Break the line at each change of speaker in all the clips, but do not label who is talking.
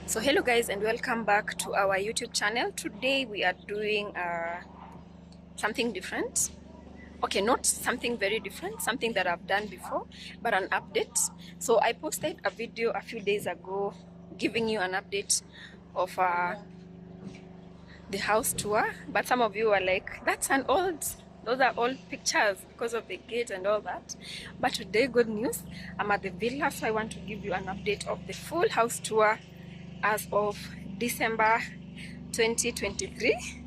So hello guys, and welcome back to our YouTube channel. Today we are doing something different. Okay, not something very different, something that I've done before, but an update. So I posted a video a few days ago giving you an update of the house tour, but some of you are like, those are old pictures because of the gate and all that. But today, good news, I'm at the villa, so I want to give you an update of the full house tour as of December 2023.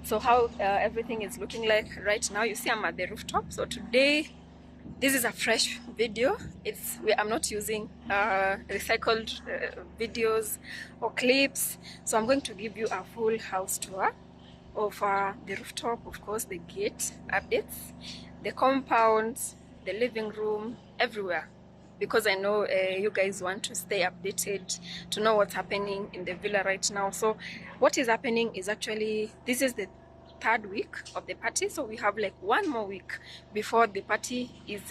So how everything is looking like right now. You see I'm at the rooftop. So today, this is a fresh video. I'm not using recycled videos or clips. So I'm going to give you a full house tour of the rooftop, of course, the gate updates, the compounds, the living room, everywhere, because I know you guys want to stay updated to know what's happening in the villa right now. So what is happening is actually, this is the third week of the party, so we have like one more week before the party is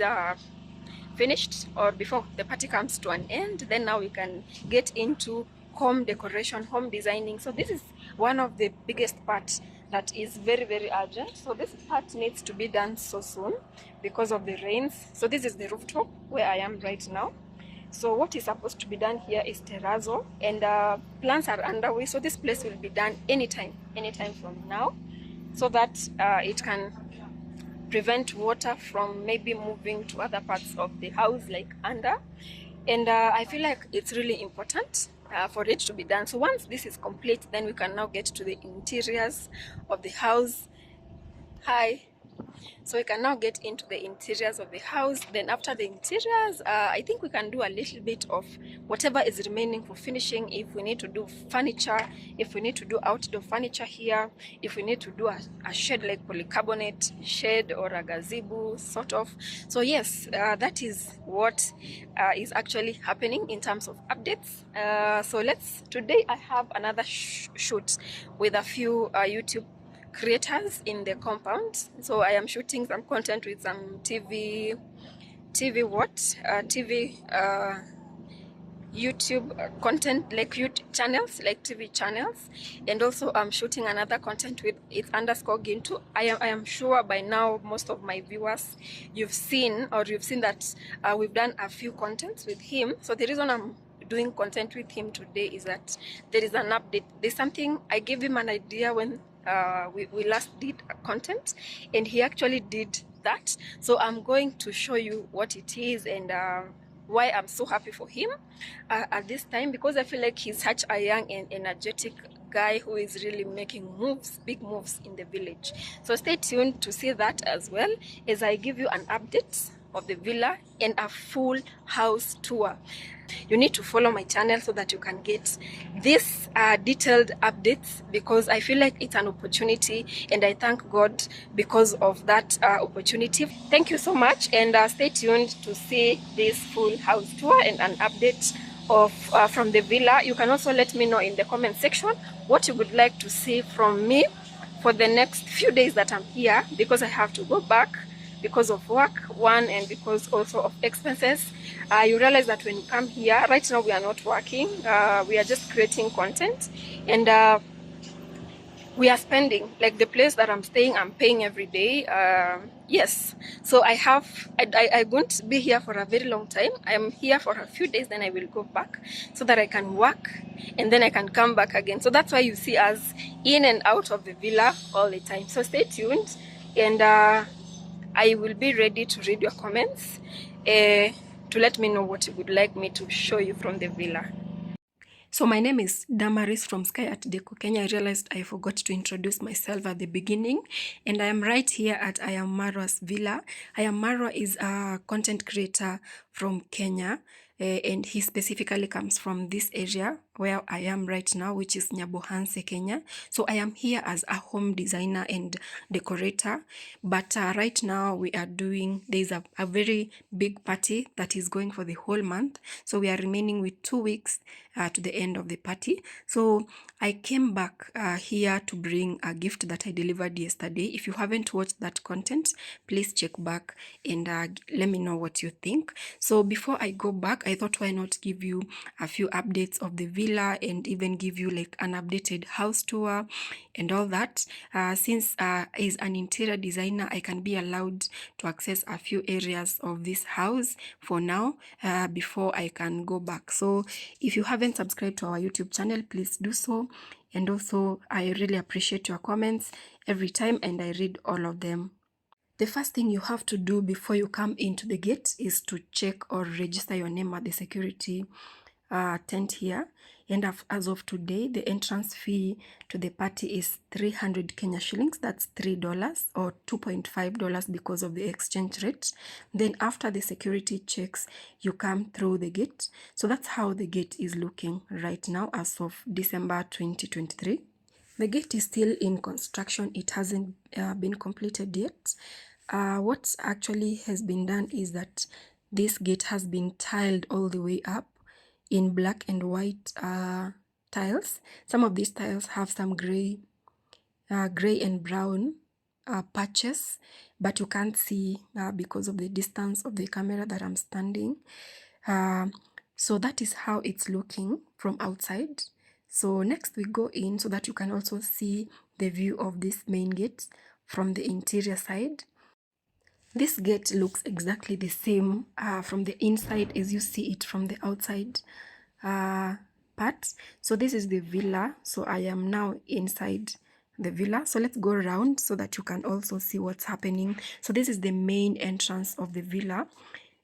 finished, or before the party comes to an end. Then now we can get into home decoration, home designing. So this is one of the biggest parts that is very, very urgent. So this part needs to be done so soon because of the rains. So this is the rooftop where I am right now. So what is supposed to be done here is terrazzo, and plans are underway. So this place will be done anytime from now, so that it can prevent water from maybe moving to other parts of the house, like under. And I feel like it's really important for it to be done. So once this is complete, then we can now get to the interiors of the house. Hi. So we can now get into the interiors of the house. Then after the interiors, I think we can do a little bit of whatever is remaining for finishing. If we need to do furniture, if we need to do outdoor furniture here, if we need to do a shed, like polycarbonate shed or a gazebo sort of. So yes, that is what is actually happening in terms of updates. So today I have another shoot with a few YouTube creators in the compound. So I am shooting some content with some TV YouTube content, like YouTube channels, like TV channels, and also I'm shooting another content with it's underscore Gintu. I am sure by now most of my viewers, you've seen that we've done a few contents with him. So the reason I'm doing content with him today is that there is an update. There's something, I gave him an idea when we last did a content, and he actually did that. So I'm going to show you what it is, and why I'm so happy for him at this time, because I feel like he's such a young and energetic guy who is really making big moves in the village. So stay tuned to see that as well, as I give you an update of the villa and a full house tour. You need to follow my channel so that you can get this detailed updates, because I feel like it's an opportunity, and I thank God because of that opportunity. Thank you so much, and stay tuned to see this full house tour and an update of from the villa. You can also let me know in the comment section what you would like to see from me for the next few days that I'm here, because I have to go back because of work, one, and because also of expenses. You realize that when you come here, right now we are not working, we are just creating content, and we are spending, like the place that I'm staying, I'm paying every day. Yes, so I won't be here for a very long time. I'm here for a few days, then I will go back so that I can work, and then I can come back again. So that's why you see us in and out of the villa all the time. So stay tuned, and I will be ready to read your comments to let me know what you would like me to show you from the villa. So my name is Damaris from Sky at Deco Kenya. I realized I forgot to introduce myself at the beginning, and I am right here at I Am Marwa's villa. I Am Marwa is a content creator from Kenya, and he specifically comes from this area where I am right now, which is Nyabohanse, Kenya. So I am here as a home designer and decorator, but right now we are doing, there's a very big party that is going for the whole month. So we are remaining with 2 weeks to the end of the party. So I came back here to bring a gift that I delivered yesterday. If you haven't watched that content, please check back and let me know what you think. So before I go back, I thought why not give you a few updates of the villa and even give you like an updated house tour and all that. Since as an interior designer, I can be allowed to access a few areas of this house for now before I can go back. So if you haven't subscribed to our YouTube channel, please do so. And also, I really appreciate your comments every time, and I read all of them. The first thing you have to do before you come into the gate is to check or register your name at the security tent here. And as of today, the entrance fee to the party is 300 Kenya shillings. That's $3 or $2.5 because of the exchange rate. Then after the security checks, you come through the gate. So that's how the gate is looking right now as of December 2023. The gate is still in construction. It hasn't been completed yet. What actually has been done is that this gate has been tiled all the way up in black and white tiles. Some of these tiles have some gray and brown patches, but you can't see because of the distance of the camera that I'm standing. So that is how it's looking from outside. So next we go in so that you can also see the view of this main gate from the interior side. This gate looks exactly the same from the inside as you see it from the outside part. So this is the villa. So I am now inside the villa. So let's go around so that you can also see what's happening. So this is the main entrance of the villa,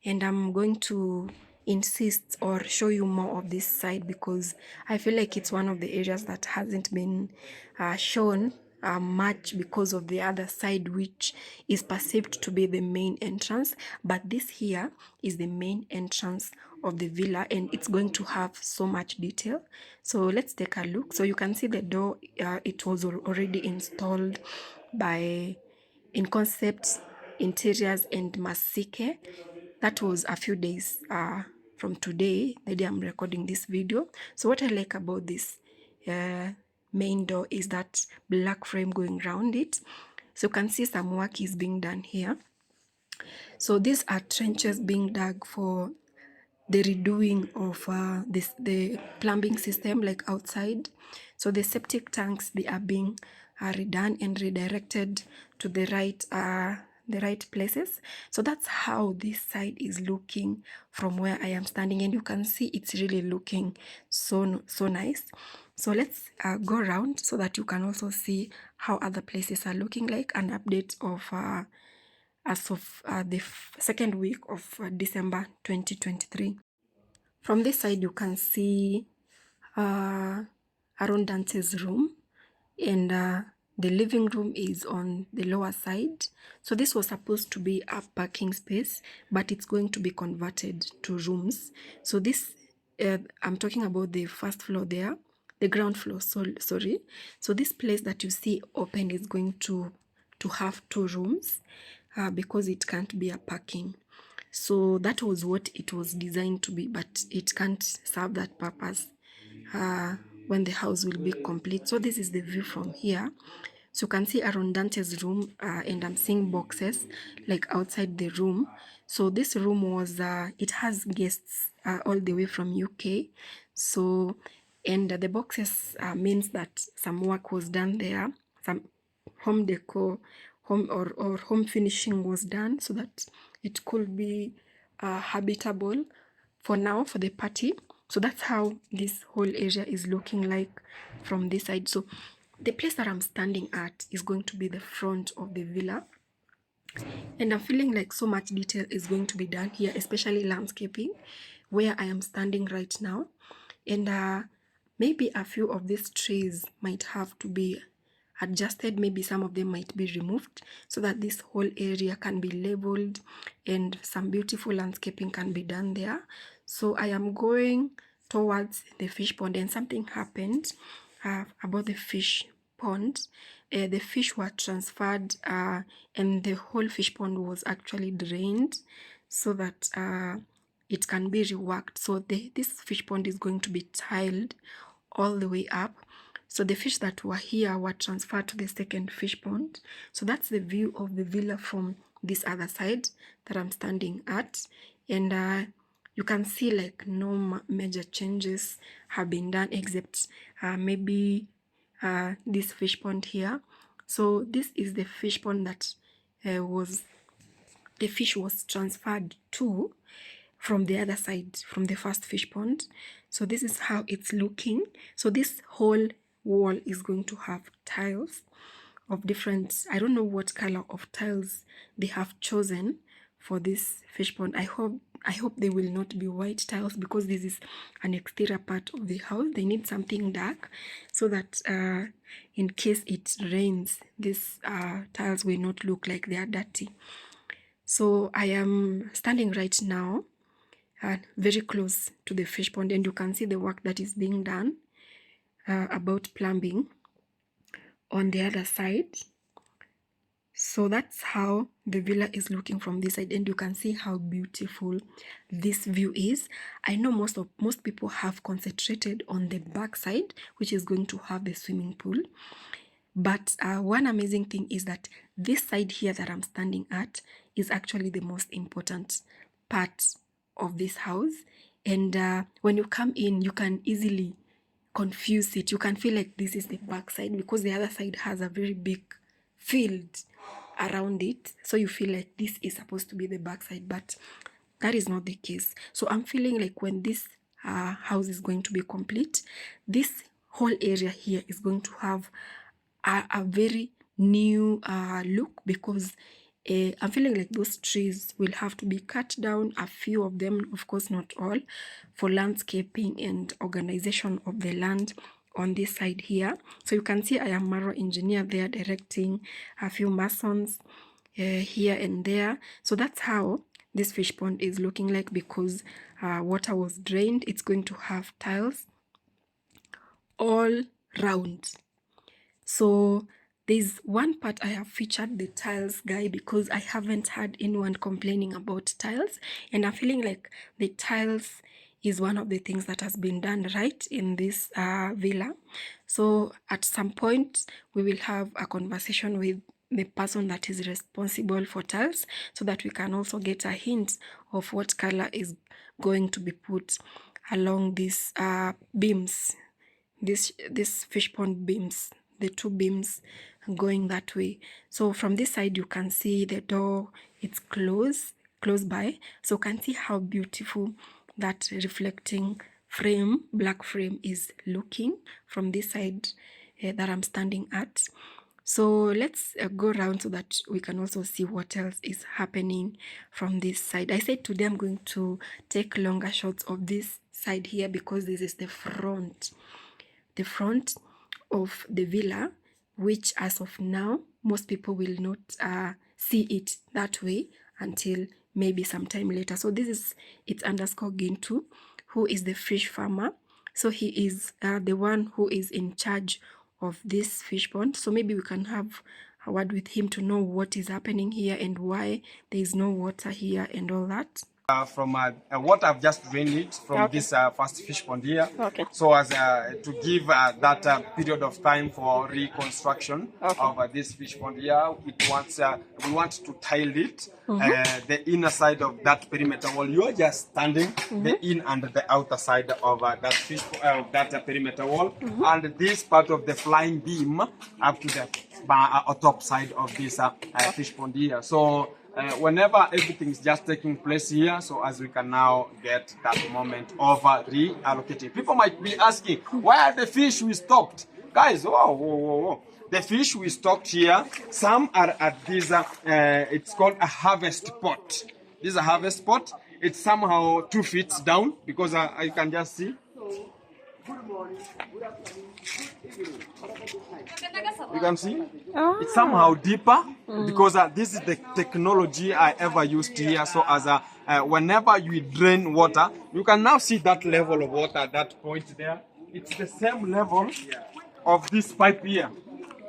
and I'm going to insist or show you more of this side because I feel like it's one of the areas that hasn't been shown much because of the other side, which is perceived to be the main entrance. But this here is the main entrance of the villa, and it's going to have so much detail. So let's take a look. So you can see the door, it was already installed by In Concept Interiors and Masike. That was a few days from today, the day I'm recording this video. So what I like about this main door is that black frame going around it. So you can see some work is being done here. So these are trenches being dug for the redoing of the plumbing system, like outside. So the septic tanks, they are being redone and redirected to the right places. So that's how this side is looking from where I am standing, and you can see it's really looking so nice. So let's go around so that you can also see how other places are looking like. An update of as of the second week of December 2023. From this side, you can see Aaron Dance's room, and the living room is on the lower side. So this was supposed to be a parking space, but it's going to be converted to rooms. So this, I'm talking about the first floor there, the ground floor, sorry. So this place that you see open is going to have 2 rooms because it can't be a parking. So that was what it was designed to be, but it can't serve that purpose when the house will be complete. So this is the view from here. So you can see Aaron Dante's room, and I'm seeing boxes like outside the room. So this room was, it has guests all the way from UK. So, and the boxes means that some work was done there, some home decor, or home finishing was done so that it could be habitable for now for the party. So that's how this whole area is looking like from this side. So the place that I'm standing at is going to be the front of the villa, and I'm feeling like so much detail is going to be done here, especially landscaping where I am standing right now. And maybe a few of these trees might have to be adjusted. Maybe some of them might be removed so that this whole area can be leveled and some beautiful landscaping can be done there. So I am going towards the fish pond, and something happened about the fish pond. The fish were transferred and the whole fish pond was actually drained so that it can be reworked. So this fish pond is going to be tiled all the way up. So the fish that were here were transferred to the second fish pond. So that's the view of the villa from this other side that I'm standing at. And
you can see like no major changes have been done, except maybe this fish pond here. So this is the fish pond that the fish was transferred to from the other side, from the first fish pond. So this is how it's looking. So this whole wall is going to have tiles of different, I don't know what color of tiles they have chosen for this fish pond. I hope they will not be white tiles, because this is an exterior part of the house. They need something dark so that in case it rains, these tiles will not look like they are dirty. So I am standing right now very close to the fish pond, and you can see the work that is being done about plumbing on the other side. So that's how the villa is looking from this side, and you can see how beautiful this view is. I know most people have concentrated on the back side, which is going to have the swimming pool. But one amazing thing is that this side here that I'm standing at is actually the most important part of this house. And when you come in, you can easily confuse it. You can feel like this is the back side, because the other side has a very big field around it. So you feel like this is supposed to be the back side, but that is not the case. So I'm feeling like when this house is going to be complete, this whole area here is going to have a very new look, because I'm feeling like those trees will have to be cut down, a few of them, of course not all, for landscaping and organization of the land on this side here. So you can see I am Maro engineer there, directing a few masons here and there. So that's how this fish pond is looking like, because water was drained. It's going to have tiles all round. So there's one part I have featured the tiles guy, because I haven't had anyone complaining about tiles, and I'm feeling like the tiles is one of the things that has been done right in this villa. So at some point we will have a conversation with the person that is responsible for tiles, so that we can also get a hint of what color is going to be put along these beams, this fish pond beams, the two beams going that way. So from this side you can see the door, it's close by, so you can see how beautiful that reflecting frame, black frame, is looking from this side that I'm standing at. So let's go around so that we can also see what else is happening from this side. I said today I'm going to take longer shots of this side here, because this is the front of the villa, which as of now most people will not see it that way until maybe sometime later. So this is it's underscore Gintu, who is the fish farmer. So he is the one who is in charge of this fish pond. So maybe we can have a word with him to know what is happening here and why there is no water here and all that.
From what I've just drained it from this first fish pond here, so as to give that period of time for reconstruction of this fish pond here. We want to tile it, the inner side of that perimeter wall. You are just standing the in and the outer side of that perimeter wall, and this part of the flying beam up to the top side of this fish pond here. So whenever everything is just taking place here, so as we can now get that moment of reallocating. People might be asking, why are the fish we stocked? Guys, whoa. The fish we stocked here, some are at this, it's called a harvest pot. This is a harvest pot. It's somehow 2 feet down, because I can just see. You can see it's somehow deeper, because this is the technology I ever used here. So as whenever you drain water, you can now see that level of water at that point there. It's the same level of this pipe here.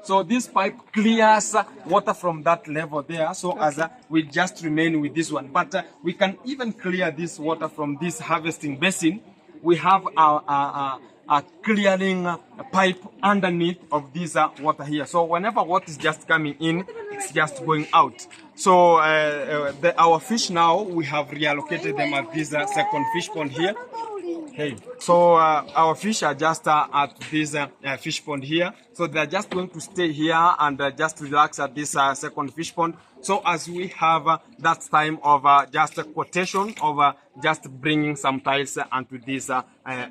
So this pipe clears water from that level there. So as we just remain with this one, but we can even clear this water from this harvesting basin we have a clearing pipe underneath of this water here. So whenever water is just coming in, it's just going out. So our fish now, we have reallocated them at this second fish pond here. Hey, so our fish are just at this fish pond here. So they're just going to stay here and just relax at this second fish pond. So as we have that time of just a quotation of just bringing some tiles onto this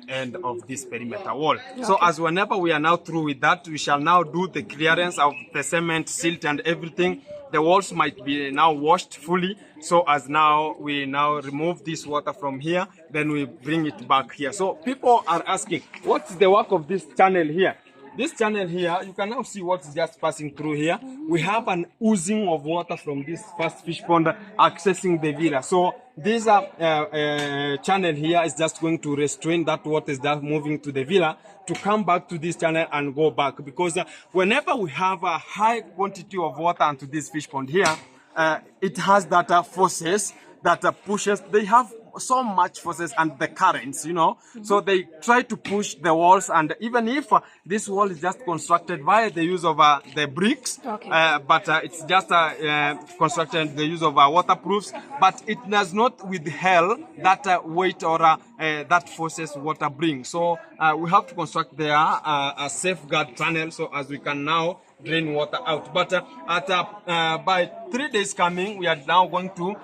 end of this perimeter wall. Okay. So as whenever we are now through with that, we shall now do the clearance of the cement, silt and everything. The walls might be now washed fully. So as now we now remove this water from here, then we bring it back here. So people are asking, what's the work of this channel here? This channel here, you can now see what's just passing through here. We have an oozing of water from this first fish pond accessing the villa. So this channel here is just going to restrain that water is just moving to the villa to come back to this channel and go back. Because whenever we have a high quantity of water onto this fish pond here, it has that forces that pushes. They have so much forces and the currents, you know. So they try to push the walls, and even if this wall is just constructed via the use of the bricks, okay. But it's just constructed the use of waterproofs, but it does not withhold that weight or that forces water brings. So we have to construct there a safeguard tunnel, so as we can now drain water out. But by 3 days coming, we are now going to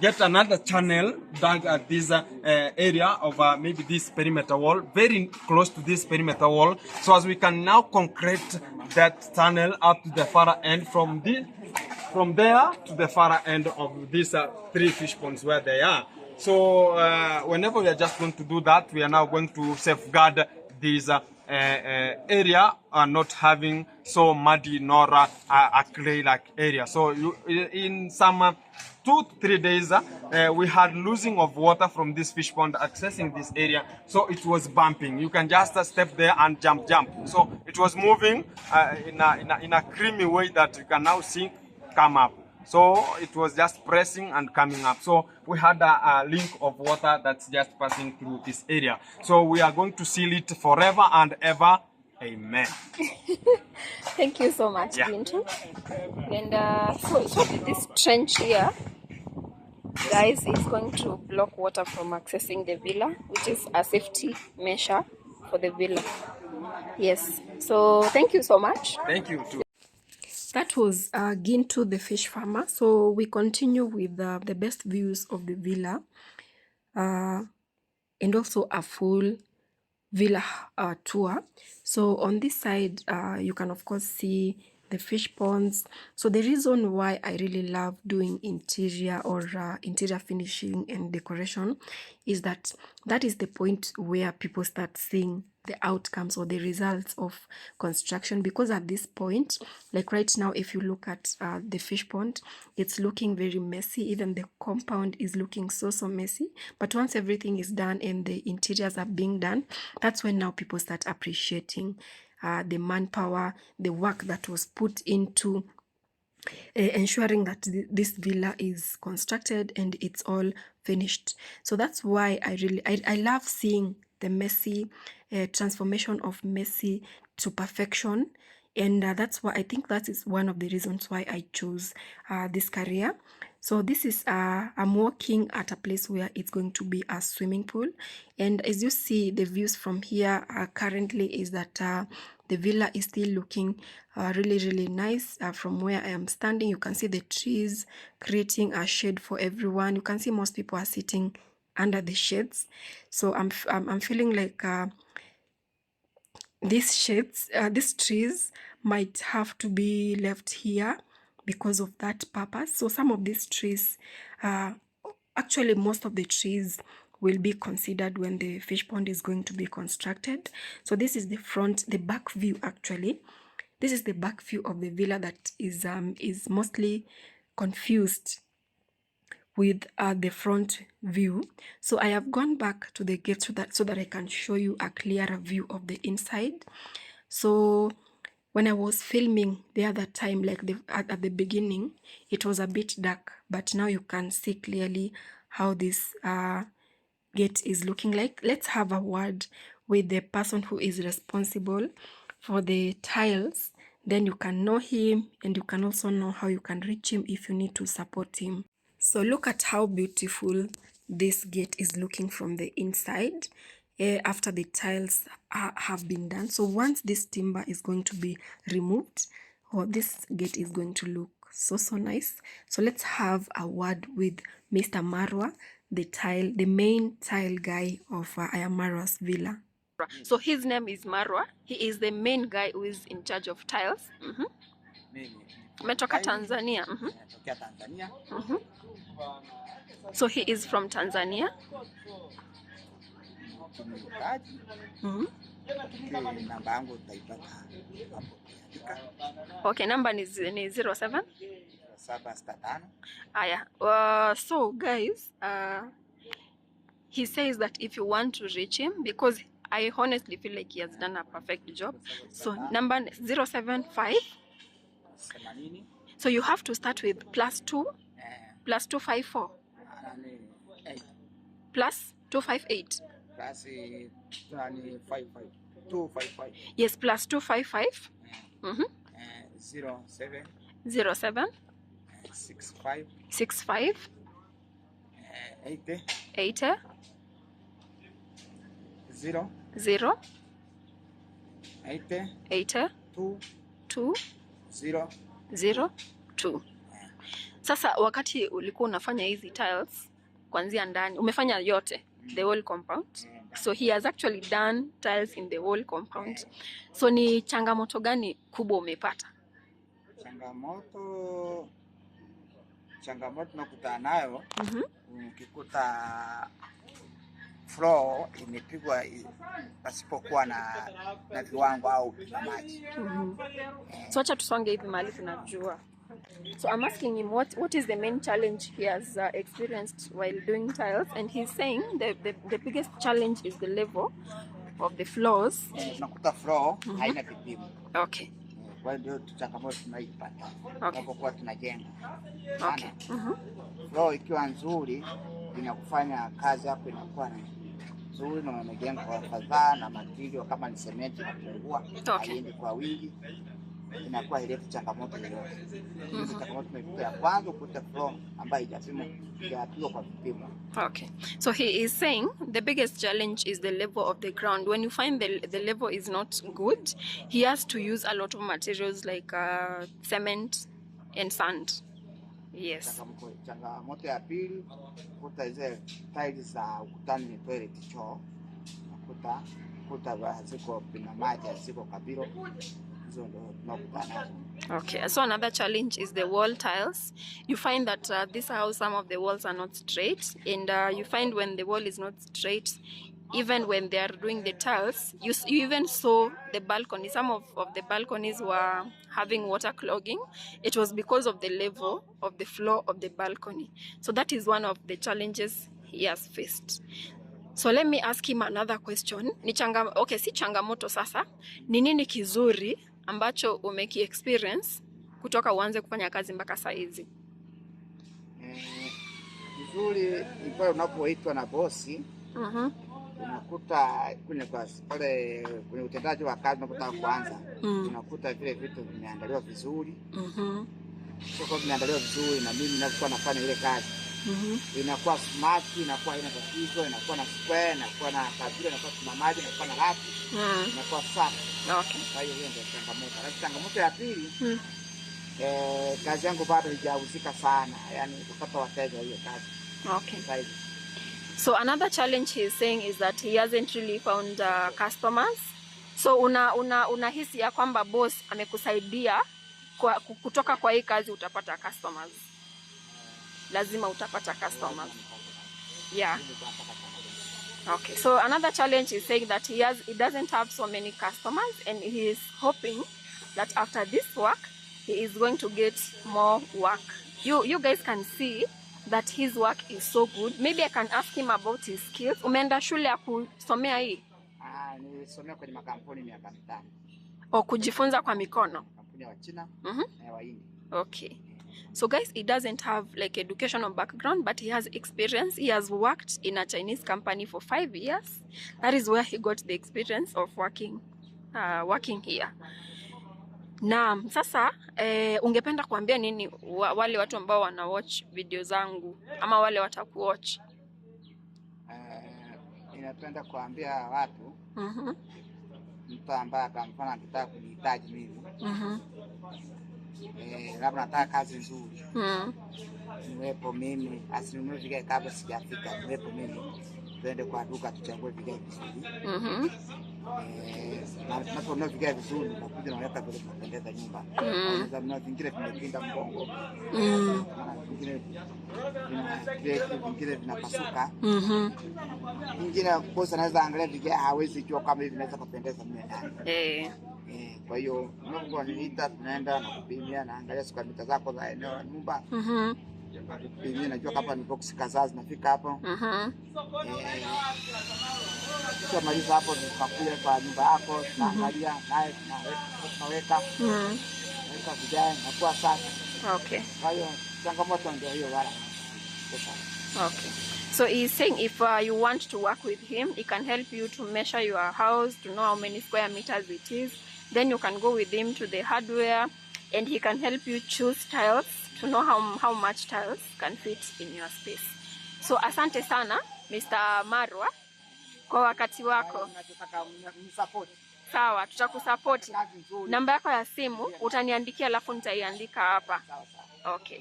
get another channel dug at this area of maybe this perimeter wall, very close to this perimeter wall, so as we can now concrete that tunnel up to the far end, from there to the far end of these 3 fish ponds where they are. So whenever we are just going to do that, we are now going to safeguard these area not having so muddy nor a clay-like area. So in some 2 to 3 days, we had losing of water from this fish pond accessing this area. So it was bumping. You can just step there and jump. So it was moving in a creamy way that you can now see come up. So it was just pressing and coming up. So we had a link of water that's just passing through this area. So we are going to seal it forever and ever. Amen.
Thank you so much, Bintu. And so this trench here, guys, is going to block water from accessing the villa, which is a safety measure for the villa. Yes. So thank you so much.
Thank you too.
That was Gintu, the fish farmer. So we continue with the best views of the villa and also a full villa tour. So on this side, you can of course see the fish ponds. So the reason why I really love doing interior or interior finishing and decoration is that is the point where people start seeing the outcomes or the results of construction. Because at this point, like right now, if you look at the fish pond, it's looking very messy. Even the compound is looking so messy. But once everything is done and the interiors are being done, that's when now people start appreciating the manpower, the work that was put into ensuring that this villa is constructed and it's all finished. So that's why I love seeing the messy transformation of messy to perfection. And that's why I think that is one of the reasons why I chose this career. So this is I'm working at a place where it's going to be a swimming pool. And as you see, the views from here currently is that the villa is still looking really nice. From where I am standing, you can see the trees creating a shade for everyone. You can see most people are sitting under the shades. So I'm feeling like these trees might have to be left here because of that purpose. So some of these trees, actually most of the trees will be considered when the fish pond is going to be constructed. So this is the back view actually. This is the back view of the villa that is mostly confused with the front view. So I have gone back to the gate so that I can show you a clearer view of the inside. So when I was filming the other time, like at the beginning, it was a bit dark, but now you can see clearly how this gate is looking like. Let's have a word with the person who is responsible for the tiles. Then you can know him, and you can also know how you can reach him if you need to support him. So look at how beautiful this gate is looking from the inside after the tiles have been done. So once this timber is going to be removed, this gate is going to look so nice. So let's have a word with Mr. Marwa, the main tile guy of Marwa's villa.
So his name is Marwa. He is the main guy who is in charge of tiles. Umetoka Tanzania. So he is from Tanzania. Okay, number is 07. So guys, he says that if you want to reach him, because I honestly feel like he has done a perfect job. So number 075. So you have to start with +2 plus 254 plus 258
plus 255.
Yes, plus 255.
07
65
80 0 80 2 0 2. Sasa wakati ulikuwa unafanya hizi tiles kuanzia ndani, umefanya yote, the whole compound. So he has actually done tiles in the whole compound. So ni changamoto gani kubwa umepata? Changamoto nakutana nayo, ukikuta floor imepigwa pasipokuwa na viwango au maji.
So acha tusonge hivi mahali tunajua. So I'm asking him what is the main challenge he has experienced while doing tiles, and he's saying the biggest challenge is the level of the floors.
Nakuta floor haina vipimo.
Okay.
Kwa hiyo changamoto tunaipata tunapokuwa tunajenga.
Okay.
Floor ikiwa nzuri inakufanya kazi yako inakuwa nzuri na unajenga kwa fadhaa na material kama ni cement inapungua, haiendi kwa wingi, inakuwa ile changamoto yoyote. Hizi changamoto tunaipata kwanza kuta floor ambayo haijapimwa kwa vipimo.
Okay. So he is saying the biggest challenge is the level of the ground. When you find the level is not good, he has to use a lot of materials like cement and sand. Yes.
Changamoto ya pili kuta zile tiles za ukutani ni toilet choo. Kuta haziko pina maji, haziko kabiro. Hizo ndio tunakutana.
Okay, so another challenge is the wall tiles. You find that this house, some of the walls are not straight, and you find when the wall is not straight, even when they are doing the tiles, you even saw the balcony. Some of the balconies were having water clogging. It was because of the level of the floor of the balcony. So that is one of the challenges he has faced. So let me ask him another question. Okay, si changamoto sasa. Ni nini kizuri ambacho umeki experience kutoka uanze kufanya kazi mpaka saa hizi?
Kizuri ni pale unapoitwa na bosi. Unakuta pale kwenye utendaji wa kazi unakuta kwanza. Unakuta vile vitu vimeandaliwa vizuri. Sio vimeandaliwa vizuri na mimi ninapokuwa nafanya ile kazi. Inakuwa smart, inakuwa ina tatizo, inakuwa na square, inakuwa na kabila, inakuwa na maji, inakuwa na rafu, inakuwa safi.
Okay.
Kwa hiyo ndio changamoto. Lakini changamoto ya pili, kazi yangu bado haijahusika sana, yani kupata wateja hiyo kazi.
Okay. So another challenge he is saying is that he hasn't really found customers. So unahisi ya kwamba boss amekusaidia kutoka kwa hii kazi utapata customers. Lazima utapata customers. Yeah. Okay. So another challenge is saying that he doesn't have so many customers, and he is hoping that after this work he is going to get more work. You guys can see that his work is so good. Maybe I can ask him about his skills. Umeenda shule ya kusomea hii?
Nilisomea kwenye makampuni miaka 5.
O kujifunza kwa mikono?
Kampuni ya China na Wahindi.
Okay.
So guys, he doesn't have like educational background, but he has experience. He has worked in a Chinese company for 5 years. That is where he got the experience of working here. Naam, sasa ungependa kuambia nini wale watu ambao wana watch video zangu ama wale watakuwatch?
Ninapenda kuambia watu mtu ambaye kwa mfano anataka kunihitaji mimi, labda nataka kazi nzuri, niwepo mimi, asinunue vigae kabla sijafika, niwepo mimi, tuende kwa duka tuchague vigae vizuri. Na tunaponunua vigae vizuri, tunakuja na weka vile tunapendeza nyumba. Unaweza kununua vingine vimepinda mgongo, vingine vinapasuka, vingine kosa naweza angalia vigae hawezi jua kama hivi naweza kupendeza mimi ndani. Kwa hiyo Mungu ananiita, tunaenda na kupimia, na angalia square mita zako za eneo la nyumba. Kupimia, najua kama ni box kadhaa zinafika hapo. Kisha maliza hapo tunakuja kwa nyumba yako, tunaangalia naye tunaweka vigae na kuwa safi.
Okay.
Kwa hiyo changamoto ndio hiyo wala.
Okay. So he's saying if you want to work with him, he can help you to measure your house, to know how many square meters it is. Then you can go with him to the hardware, and he can help you choose tiles to know how much tiles can fit in your space. So asante sana Mr. Marwa kwa wakati wako. Sawa, tutakusupport. Namba yako ya simu utaniandikia, alafu nitaiandika hapa. Okay.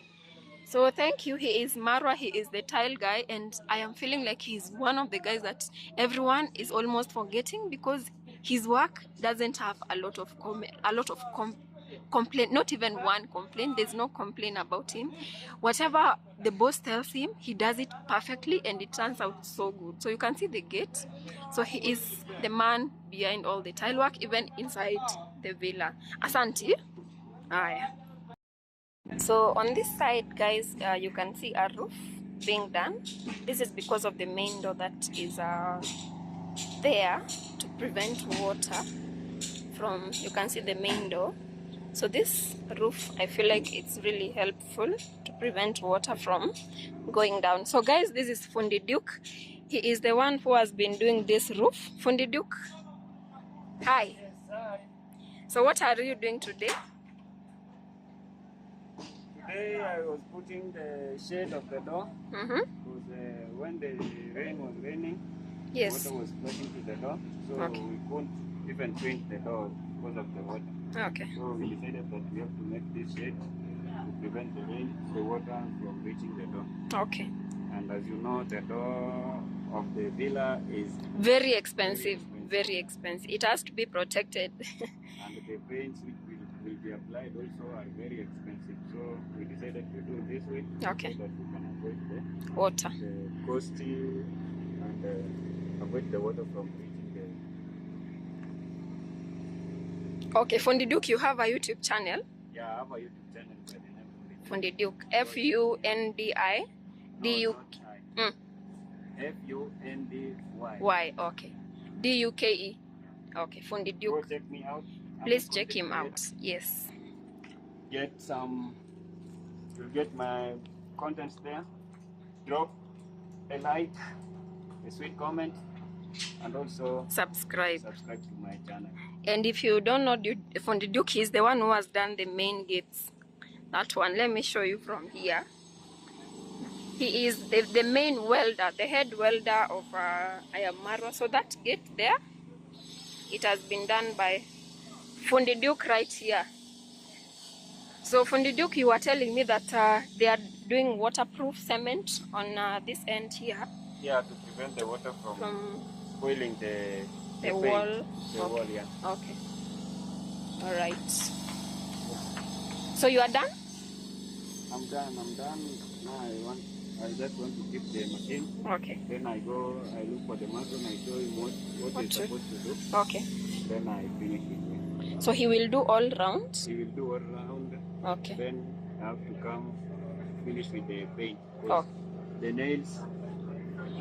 So thank you. He is Marwa. He is the tile guy, and I am feeling like he's one of the guys that everyone is almost forgetting, because his work doesn't have a lot of complaint. Not even one complaint. There's no complaint about him. Whatever the boss tells him, he does it perfectly, and it turns out so good. So you can see the gate. So he is the man behind all the tile work, even inside the villa. Asante. Aya. So on this side, guys, you can see a roof being done. This is because of the main door that is there to prevent water from, you can see the main door. So this roof, I feel like it's really helpful to prevent water from going down. So guys, this is Fundi Duke. He is the one who has been doing this roof. Fundi Duke, hi.
Yes, hi.
So what are you doing today?
Today I was putting the shade of the door, because when the rain was raining,
yes,
water was flooding to the door, so we couldn't even paint the door because of the water.
Okay.
So we decided that we have to make this shade to prevent the rain, the water from reaching the door.
Okay.
And as you know, the door of the villa is
very expensive. Very expensive. It has to be protected.
And the paints which will be applied also are very expensive. So we decided to do this way,
okay,
so that we can avoid the
water,
the costly, and avoid the water from reaching the.
Okay, Fundi Duke, you have a YouTube channel?
Yeah, I have a YouTube channel by the name
Fundi Duke. F-U-N-D-I D-U-K.
F-U-N-D-Y.
Y, okay. D-U-K-E. Okay, Fundi Duke.
Go check me out.
Please check him out. Yes.
Get some. You'll get my contents there. Drop a like, a sweet comment, and also
subscribe
to my channel.
And if you don't know Fundi Duke, he's the one who has done the main gates. That one, let me show you from here. He is the main welder, the head welder of Marwa. So that gate there, it has been done by Fundi Duke right here. So Fundi Duke, you were telling me that they are doing waterproof cement on this end here.
Yeah, to prevent the water from spoiling the
wall.
The wall, yeah.
Okay. All right. So you are done?
I'm done. Now I just want to keep the machine.
Okay.
Then I look for the mason, I show him what he's supposed to do.
Okay.
Then I finish it.
So he will do all round?
He will do all round.
Okay.
Then I have to come finish with the paint.
Oh.
The nails,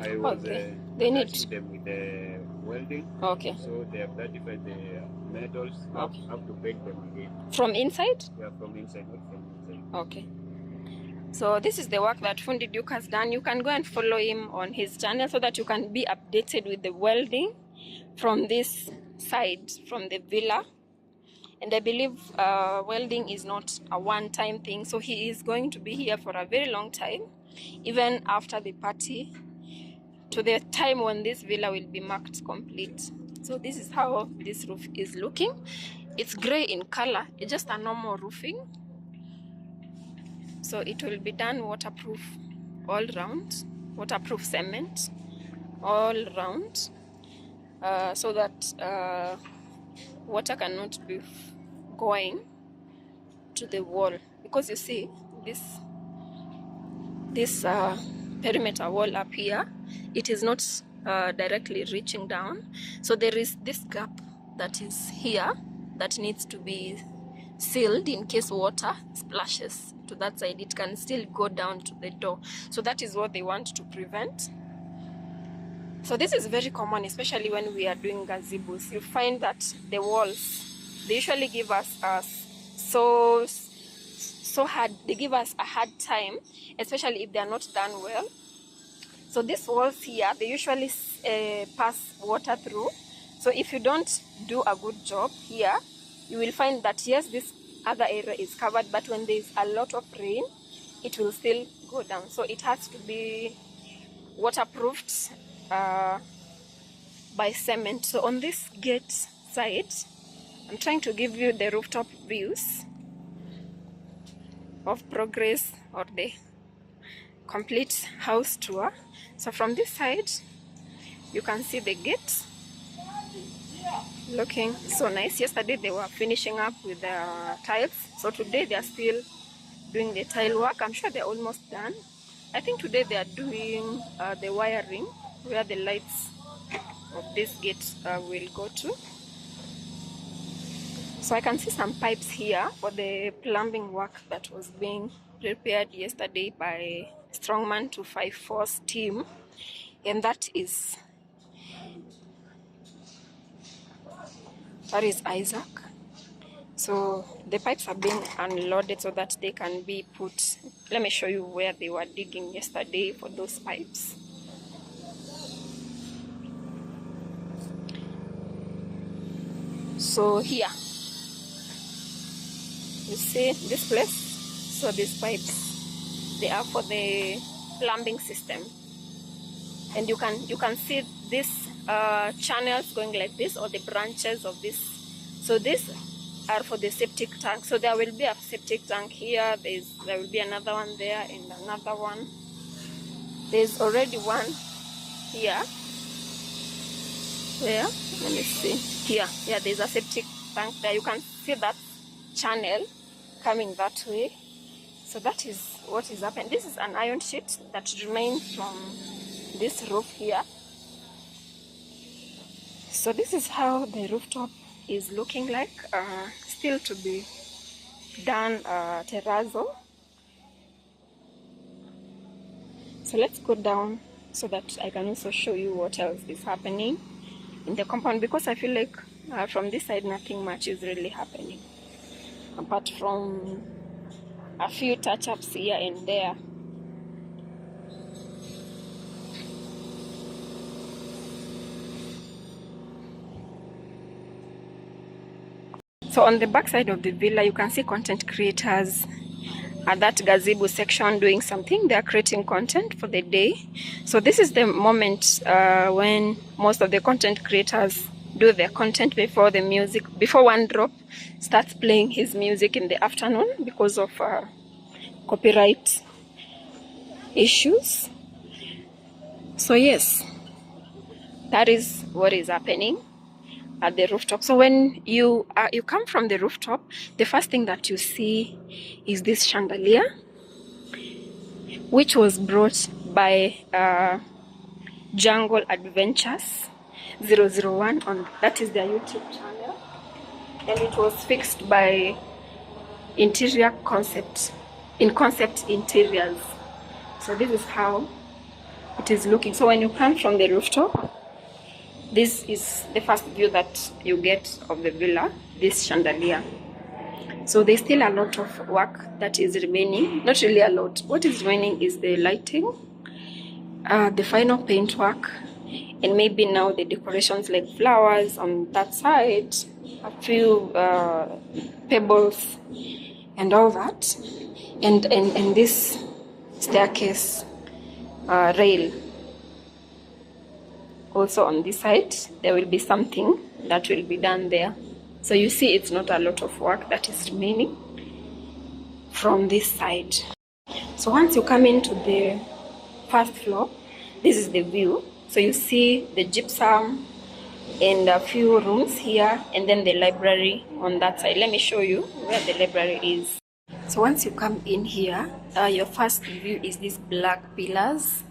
I was
they need
them with the welding.
Okay.
So they have certified the metals.
Okay.
I have to paint them again.
From inside?
Yeah, from inside, not from inside.
Okay. So this is the work that Fundi Duke has done. You can go and follow him on his channel so that you can be updated with the welding from this side, from the villa. And I believe welding is not a one-time thing, so he is going to be here for a very long time, even after the party, to the time when this villa will be marked complete. So this is how this roof is looking. It's gray in color. It's just a normal roofing, so it will be done waterproof all round, waterproof cement all round, so that water cannot be going to the wall, because you see this perimeter wall up here, it is not directly reaching down, so there is this gap that is here that needs to be sealed in case water splashes to that side. It can still go down to the door, so that is what they want to prevent. So this is very common, especially when we are doing gazebos. You find that the walls, they usually give us they give us a hard time, especially if they are not done well. So these walls here, they usually pass water through. So if you don't do a good job here, you will find that yes, this other area is covered, but when there is a lot of rain, it will still go down. So it has to be waterproofed by cement. So on this gate side, I'm trying to give you the rooftop views of progress or the complete house tour. So from this side, you can see the gate looking so nice. Yesterday they were finishing up with the tiles, so today they are still doing the tile work. I'm sure they're almost done. I think today they are doing the wiring where the lights of this gate will go to. So I can see some pipes here for the plumbing work that was being prepared yesterday by Strongman 254's team, and that is Isaac. So the pipes are being unloaded so that they can be put. Let me show you where they were digging yesterday for those pipes. So here, you see this place. So these pipes, they are for the plumbing system, and you can see these channels going like this, or the branches of this. So these are for the septic tank. So there will be a septic tank here. There will be another one there, and another one. There's already one here. Where? Let me see. Here. Yeah, there's a septic tank there. You can see that channel coming that way. So that is what is happening. This is an iron sheet that remains from this roof here. So this is how the rooftop is looking like. Still to be done terrazzo. So let's go down so that I can also show you what else is happening in the compound, because I feel like from this side nothing much is really happening apart from a few touch-ups here and there. So on the back side of the villa, you can see content creators at that gazebo section doing something. They are creating content for the day. So this is the moment when most of the content creators do their content before the music, before one drop starts playing his music in the afternoon because of copyright issues. So yes, that is what is happening at the rooftop. So when you come from the rooftop, the first thing that you see is this chandelier, which was brought by Jungle Adventures 001 on that is their YouTube channel, and it was fixed by Concept Interiors. So this is how it is looking. So when you come from the rooftop, this is the first view that you get of the villa, this chandelier. So there's still a lot of work that is remaining. Not really a lot. What is remaining is the lighting, the final paint work, and maybe now the decorations like flowers on that side, a few pebbles and all that, and this staircase rail. Also on this side there will be something that will be done there. So you see, it's not a lot of work that is remaining from this side. So once you come into the first floor, this is the view. So you see the gypsum and a few rooms here, and then the library on that side. Let me show you where the library is. So once you come in here, your first view is these black pillars,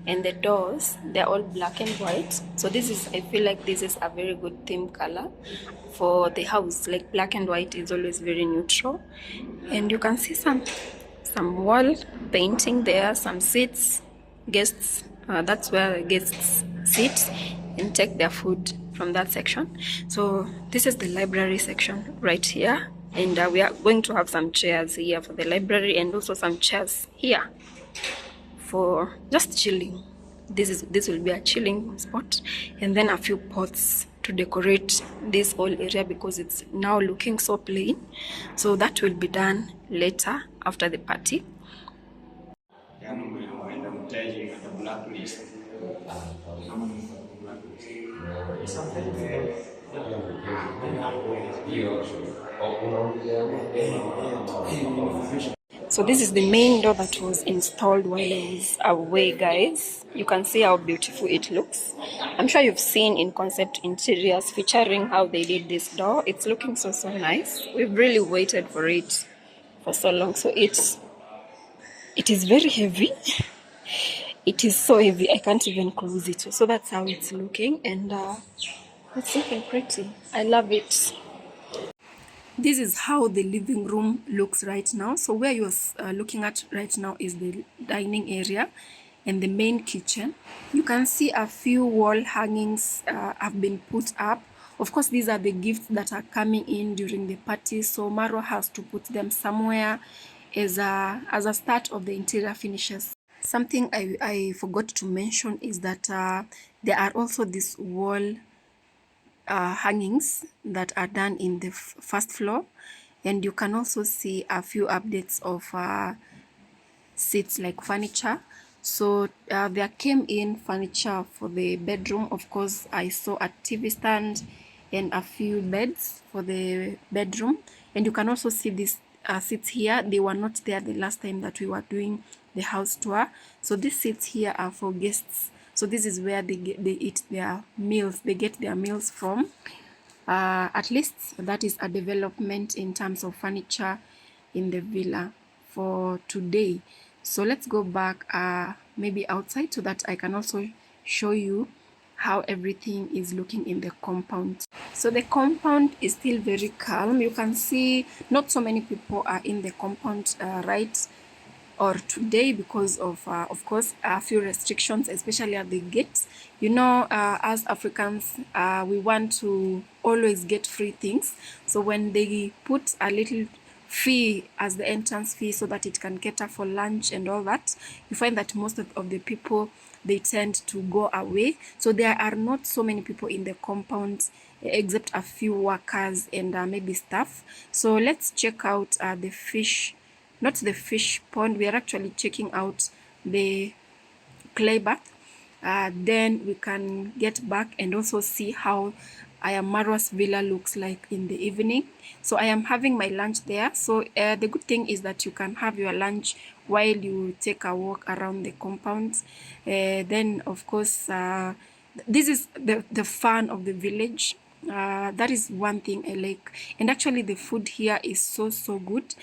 and the doors, they're all black and white. So this is, I feel like this is a very good theme color for the house. Like black and white is always very neutral. And you can see some wall painting there, some seats, guests, that's where guests sit and take their food from that section. So this is the library section right here, and we are going to have some chairs here for the library, and also some chairs here for just chilling. This will be a chilling spot, and then a few pots to decorate this whole area because it's now looking so plain. So that will be done later after the party. So this is the main door that was installed while I was away, guys. You can see how beautiful it looks. I'm sure you've seen in concept interiors featuring how they did this door. It's looking so nice. We've really waited for it for so long. So it is very heavy. It is so heavy, I can't even close it. So that's how it's looking, and it's looking pretty. I love it. This is how the living room looks right now. So where you're looking at right now is the dining area and the main kitchen. You can see a few wall hangings have been put up. Of course, these are the gifts that are coming in during the party, so Maro has to put them somewhere as a start of the interior finishes. Something I forgot to mention is that there are also these wall hangings that are done in the first floor, and you can also see a few updates of seats like furniture. So there came in furniture for the bedroom. Of course, I saw a TV stand and a few beds for the bedroom, and you can also see these seats here. They were not there the last time that we were doing the house tour. So these seats here are for guests. So this is where they eat their meals. They get their meals from. At least that is a development in terms of furniture in the villa for today. So let's go back maybe outside so that I can also show you how everything is looking in the compound. So the compound is still very calm. You can see not so many people are in the compound right or today because of course a few restrictions, especially at the gates. You know, as Africans, we want to always get free things. So when they put a little fee as the entrance fee so that it can cater for lunch and all that, you find that most of the people, they tend to go away. So there are not so many people in the compound except a few workers and maybe staff. So let's check out the fish, not the fish pond. We are actually checking out the clay bath. Then we can get back and also see how Marwa's villa looks like in the evening. So I am having my lunch there. So the good thing is that you can have your lunch while you take a walk around the compound. Then of course this is the fun of the village. That is one thing I like, and actually the food here is so good.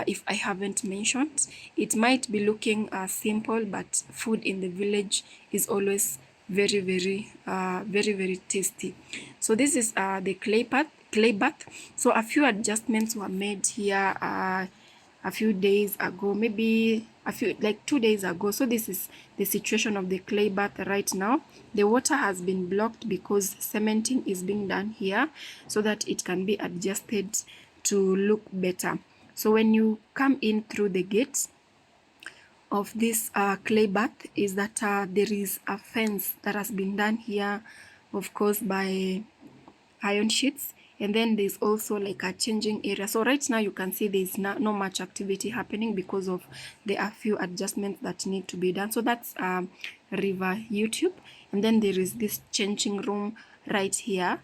If I haven't mentioned, it might be looking simple, but food in the village is always very tasty. So this is the clay bath. So a few adjustments were made here a few days ago, maybe like 2 days ago. So this is the situation of the clay bath right now. The water has been blocked because cementing is being done here so that it can be adjusted
to look better. So when you come in through the gate of this clay bath, is that there is a fence that has been done here, of course, by iron sheets, and then there's also like a changing area. So right now you can see there's not much activity happening because of there are few adjustments that need to be done. So that's river YouTube, and then there is this changing room right here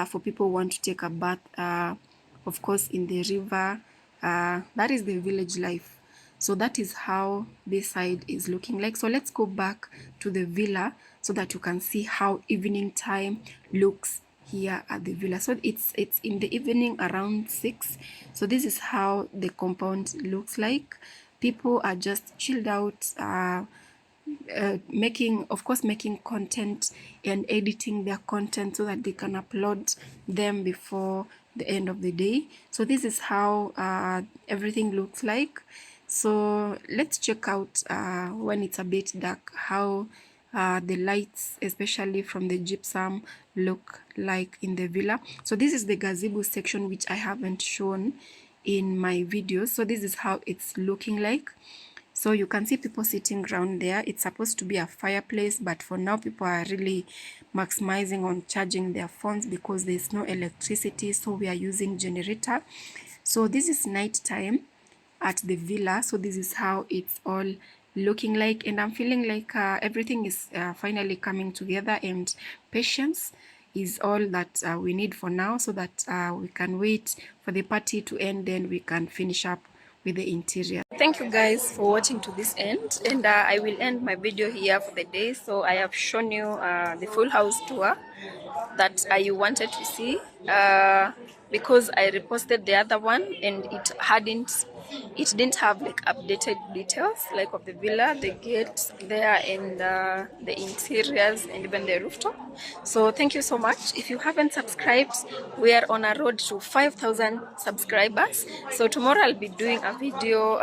for people who want to take a bath, of course, in the river. That is the village life. So that is how this side is looking like. So let's go back to the villa so that you can see how evening time looks here at the villa. So it's in the evening around 6. So this is how the compound looks like. People are just chilled out, making content and editing their content so that they can upload them before the end of the day. So this is how everything looks like. So let's check out when it's a bit dark how the lights, especially from the gypsum, look like in the villa. So this is the gazebo section, which I haven't shown in my videos. So this is how it's looking like. So you can see people sitting around there. It's supposed to be a fireplace, but for now people are really maximizing on charging their phones because there's no electricity, so we are using generator. So this is night time at the villa. So this is how it's all looking like, and I'm feeling like everything is finally coming together, and patience is all that we need for now, so that we can wait for the party to end, then we can finish up with the interior.
Thank you guys for watching to this end, and I will end my video here for the day. So I have shown you the full house tour that you wanted to see, because I reposted the other one and it didn't have like updated details like of the villa, the gates there, and the interiors, and even the rooftop. So thank you so much. If you haven't subscribed, we are on a road to 5,000 subscribers. So tomorrow I'll be doing a video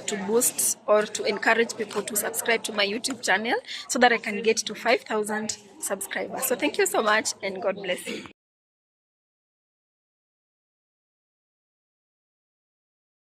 to boost or to encourage people to subscribe to my YouTube channel so that I can get to 5,000 subscribers. So thank you so much, and God bless you.